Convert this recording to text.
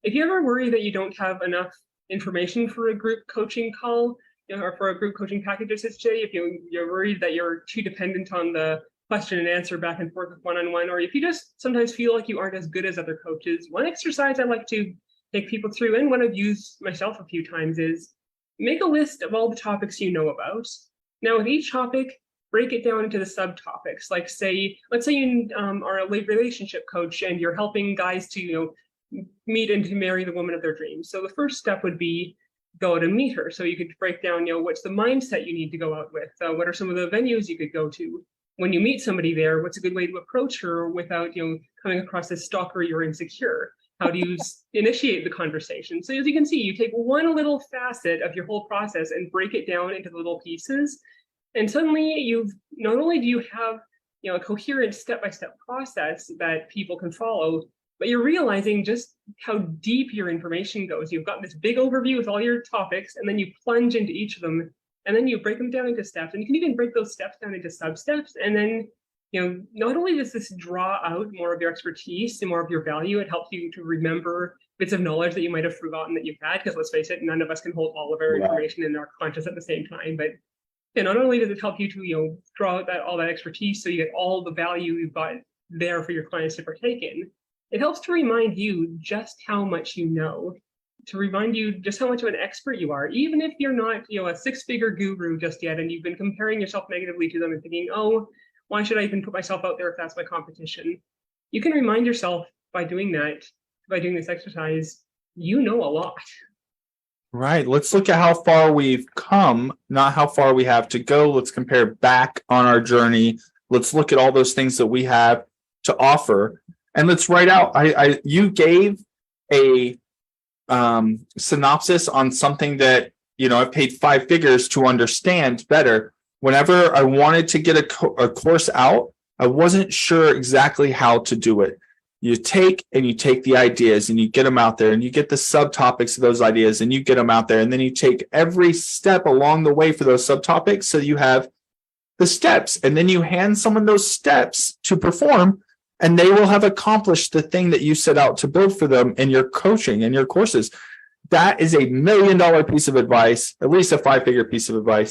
if you ever worry that you don't have enough information for a group coaching call, or for a group coaching package, I should say, if you're worried that you're too dependent on the question and answer back and forth with one-on-one, or if you just sometimes feel like you aren't as good as other coaches, one exercise I like to take people through, and one I've used myself a few times, is make a list of all the topics you know about. Now, with each topic, break it down into the subtopics. Like, let's say you are a relationship coach and you're helping guys to meet and to marry the woman of their dreams. So the first step would be go out and meet her. So you could break down, what's the mindset you need to go out with? What are some of the venues you could go to? When you meet somebody there, what's a good way to approach her without, coming across as stalkery or insecure? How do you initiate the conversation? So as you can see, you take one little facet of your whole process and break it down into the little pieces. And suddenly not only do you have, a coherent step-by-step process that people can follow, but you're realizing just how deep your information goes. You've got this big overview with all your topics, and then you plunge into each of them, and then you break them down into steps. And you can even break those steps down into sub-steps. And then, not only does this draw out more of your expertise and more of your value, it helps you to remember bits of knowledge that you might have forgotten that you've had, because let's face it, none of us can hold all of our information in our conscious at the same time. But not only does it help you to, draw out all that expertise so you get all the value you've got there for your clients to partake in, it helps to remind you just how much you know, to remind you just how much of an expert you are, even if you're not, a six-figure guru just yet, and you've been comparing yourself negatively to them and thinking, oh, why should I even put myself out there if that's my competition? You can remind yourself by doing this exercise, you know a lot. Right. Let's look at how far we've come, not how far we have to go. Let's compare back on our journey. Let's look at all those things that we have to offer. And let's write out, you gave a synopsis on something that, I paid 5 figures to understand better. Whenever I wanted to get a course out, I wasn't sure exactly how to do it. You take the ideas and you get them out there, and you get the subtopics of those ideas and you get them out there. And then you take every step along the way for those subtopics. So you have the steps, and then you hand someone those steps to perform, and they will have accomplished the thing that you set out to build for them in your coaching and your courses. That is $1 million piece of advice, at least a 5-figure piece of advice.